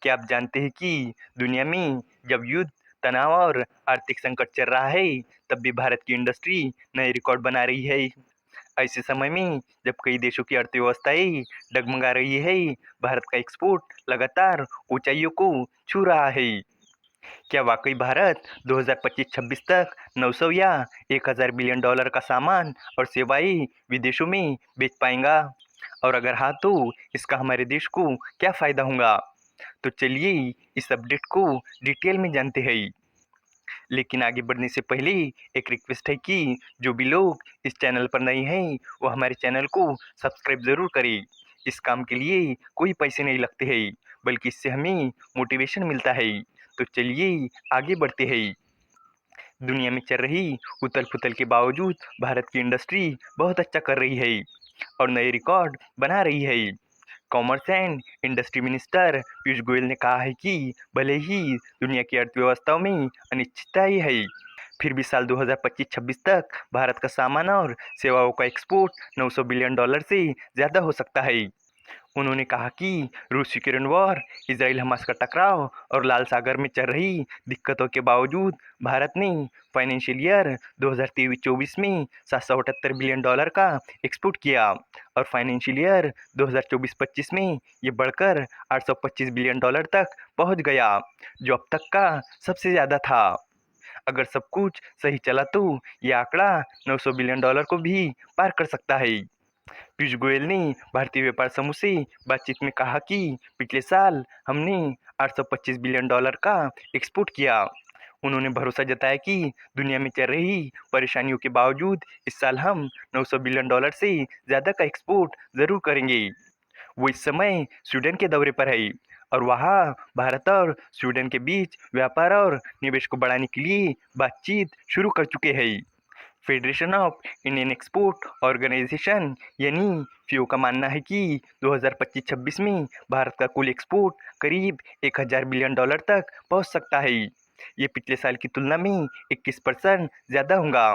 क्या आप जानते हैं कि दुनिया में जब युद्ध, तनाव और आर्थिक संकट चल रहा है, तब भी भारत की इंडस्ट्री नए रिकॉर्ड बना रही है। ऐसे समय में जब कई देशों की अर्थव्यवस्थाएं डगमगा रही है, भारत का एक्सपोर्ट लगातार ऊंचाइयों को छू रहा है। क्या वाकई भारत 2025-26 तक 900 या 1000 बिलियन डॉलर का सामान और सेवाएं विदेशों में बेच पाएगा? और अगर हाँ, तो इसका हमारे देश को क्या फायदा होगा? तो चलिए इस अपडेट को डिटेल में जानते हैं। लेकिन आगे बढ़ने से पहले एक रिक्वेस्ट है कि जो भी लोग इस चैनल पर नए हैं वो हमारे चैनल को सब्सक्राइब ज़रूर करें। इस काम के लिए कोई पैसे नहीं लगते हैं, बल्कि इससे हमें मोटिवेशन मिलता है। तो चलिए आगे बढ़ते हैं। दुनिया में चल रही उथल-पुथल के बावजूद भारत की इंडस्ट्री बहुत अच्छा कर रही है और नए रिकॉर्ड बना रही है। Commerce and industry minister Piyush Goyal ने कहा है कि भले ही दुनिया की अर्थव्यवस्थाओं में अनिश्चितताएं है, फिर भी साल 2025-26 तक भारत का सामान और सेवाओं का एक्सपोर्ट 900 बिलियन डॉलर से ज़्यादा हो सकता है। उन्होंने कहा कि रूस यूक्रेन वॉर, इजराइल हमास का टकराव और लाल सागर में चल रही दिक्कतों के बावजूद भारत ने फाइनेंशियल ईयर 2023-24 में 778 बिलियन डॉलर का एक्सपोर्ट किया और फाइनेंशियल ईयर 2024-25 में ये बढ़कर 825 बिलियन डॉलर तक पहुंच गया, जो अब तक का सबसे ज़्यादा था। अगर सब कुछ सही चला तो यह आंकड़ा 900 बिलियन डॉलर को भी पार कर सकता है। पीयूष गोयल ने भारतीय व्यापार समूह से बातचीत में कहा कि पिछले साल हमने 825 बिलियन डॉलर का एक्सपोर्ट किया। उन्होंने भरोसा जताया कि दुनिया में चल रही परेशानियों के बावजूद इस साल हम 900 बिलियन डॉलर से ज़्यादा का एक्सपोर्ट ज़रूर करेंगे। वो इस समय स्वीडन के दौरे पर है और वहाँ भारत और स्वीडन के बीच व्यापार और निवेश को बढ़ाने के लिए बातचीत शुरू कर चुके हैं। Federation of Indian export organisation यानी FIO का मानना है कि 2025-26 में भारत का कुल एक्सपोर्ट करीब 1000 बिलियन डॉलर तक पहुंच सकता है। ये पिछले साल की तुलना में 21% ज़्यादा होगा।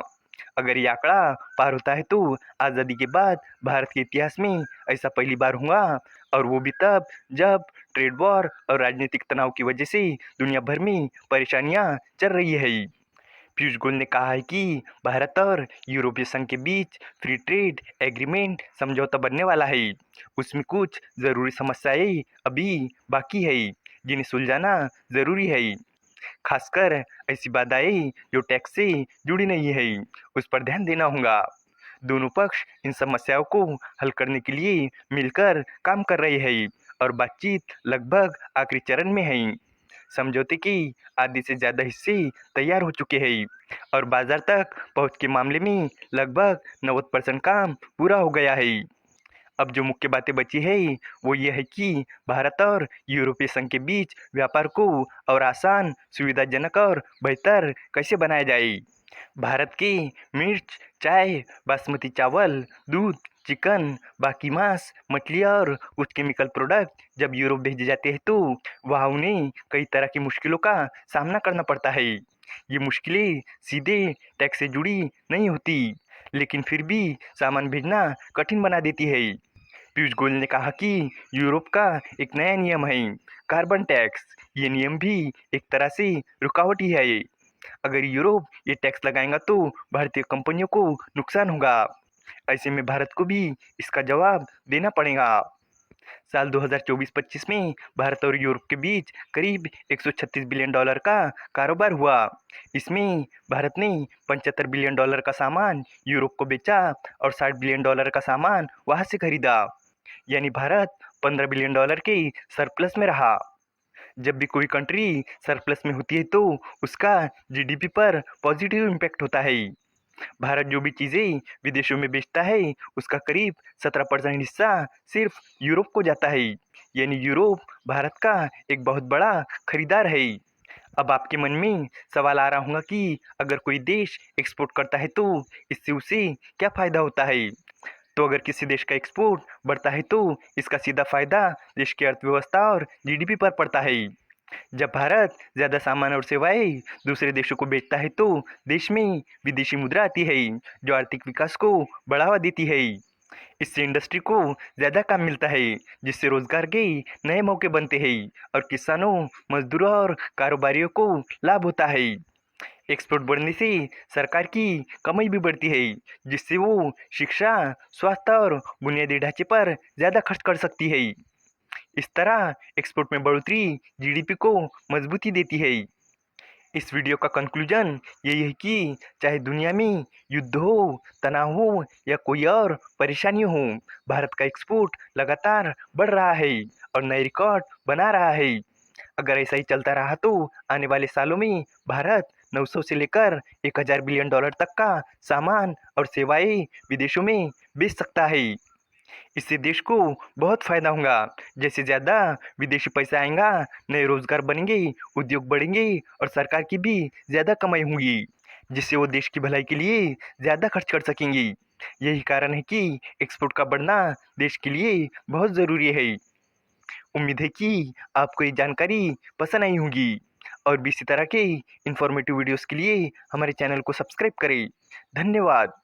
अगर ये आंकड़ा पार होता है तो आज़ादी के बाद भारत के इतिहास में ऐसा पहली बार हुआ, और वो भी तब जब ट्रेड वॉर और राजनीतिक तनाव की वजह से दुनिया भर में परेशानियां चल रही है। पीयूष गोयल ने कहा है कि भारत और यूरोपीय संघ के बीच फ्री ट्रेड एग्रीमेंट समझौता बनने वाला है। उसमें कुछ ज़रूरी समस्याएं अभी बाकी है, जिन्हें सुलझाना ज़रूरी है। खासकर ऐसी बाधाएं जो टैक्स से जुड़ी नहीं है, उस पर ध्यान देना होगा। दोनों पक्ष इन समस्याओं को हल करने के लिए मिलकर काम कर रहे हैं और बातचीत लगभग आखिरी चरण में है। समझौते के आधे से ज़्यादा हिस्से तैयार हो चुके हैं और बाजार तक पहुंच के मामले में लगभग 90% काम पूरा हो गया है। अब जो मुख्य बातें बची है वो ये है कि भारत और यूरोपीय संघ के बीच व्यापार को और आसान, सुविधाजनक और बेहतर कैसे बनाया जाए। भारत के मिर्च, चाय, बासमती चावल, दूध, चिकन, बाकी मांस, मछली और कुछ केमिकल प्रोडक्ट जब यूरोप भेजे जाते हैं तो वहाँ उन्हें कई तरह की मुश्किलों का सामना करना पड़ता है। ये मुश्किलें सीधे टैक्स से जुड़ी नहीं होती, लेकिन फिर भी सामान भेजना कठिन बना देती है। पीयूष गोयल ने कहा कि यूरोप का एक नया नियम है, कार्बन टैक्स। ये नियम भी एक तरह से रुकावट ही है। अगर यूरोप ये टैक्स लगाएगा तो भारतीय कंपनियों को नुकसान होगा। ऐसे में भारत को भी इसका जवाब देना पड़ेगा। साल 2024-25 में भारत और यूरोप के बीच करीब 136 बिलियन डॉलर का कारोबार हुआ। इसमें भारत ने 75 बिलियन डॉलर का सामान यूरोप को बेचा और 60 बिलियन डॉलर का सामान वहां से खरीदा। यानी भारत 15 बिलियन डॉलर के सरप्लस में रहा। जब भी कोई कंट्री सरप्लस में होती है तो उसका GDP पर पॉजिटिव इम्पैक्ट होता है। भारत जो भी चीज़ें विदेशों में बेचता है उसका करीब 17% हिस्सा सिर्फ यूरोप को जाता है। यानी यूरोप भारत का एक बहुत बड़ा खरीदार है। अब आपके मन में सवाल आ रहा होगा कि अगर कोई देश एक्सपोर्ट करता है तो इससे उसे क्या फ़ायदा होता है। तो अगर किसी देश का एक्सपोर्ट बढ़ता है तो इसका सीधा फायदा देश की अर्थव्यवस्था और GDP पर पड़ता है। जब भारत ज़्यादा सामान और सेवाएं दूसरे देशों को बेचता है तो देश में विदेशी मुद्रा आती है, जो आर्थिक विकास को बढ़ावा देती है। इससे इंडस्ट्री को ज़्यादा काम मिलता है, जिससे रोजगार के नए मौके बनते हैं और किसानों, मजदूरों और कारोबारियों को लाभ होता है। एक्सपोर्ट बढ़ने से सरकार की कमाई भी बढ़ती है, जिससे वो शिक्षा, स्वास्थ्य और बुनियादी ढांचे पर ज़्यादा खर्च कर सकती है। इस तरह एक्सपोर्ट में बढ़ोतरी जीडीपी को मजबूती देती है। इस वीडियो का कंक्लूजन यही है कि चाहे दुनिया में युद्ध हो, तनाव हो या कोई और परेशानी हो, भारत का एक्सपोर्ट लगातार बढ़ रहा है और नए रिकॉर्ड बना रहा है। अगर ऐसा ही चलता रहा तो आने वाले सालों में भारत 900 से लेकर 1000 बिलियन डॉलर तक का सामान और सेवाएं विदेशों में बेच सकता है। इससे देश को बहुत फायदा होगा। जैसे ज़्यादा विदेशी पैसा आएगा, नए रोजगार बनेंगे, उद्योग बढ़ेंगे और सरकार की भी ज़्यादा कमाई होगी, जिससे वो देश की भलाई के लिए ज़्यादा खर्च कर सकेंगे। यही कारण है कि एक्सपोर्ट का बढ़ना देश के लिए बहुत ज़रूरी है। उम्मीद है कि आपको ये जानकारी पसंद आई होगी और भी इसी तरह के इंफॉर्मेटिव वीडियोस के लिए हमारे चैनल को सब्सक्राइब करें। धन्यवाद।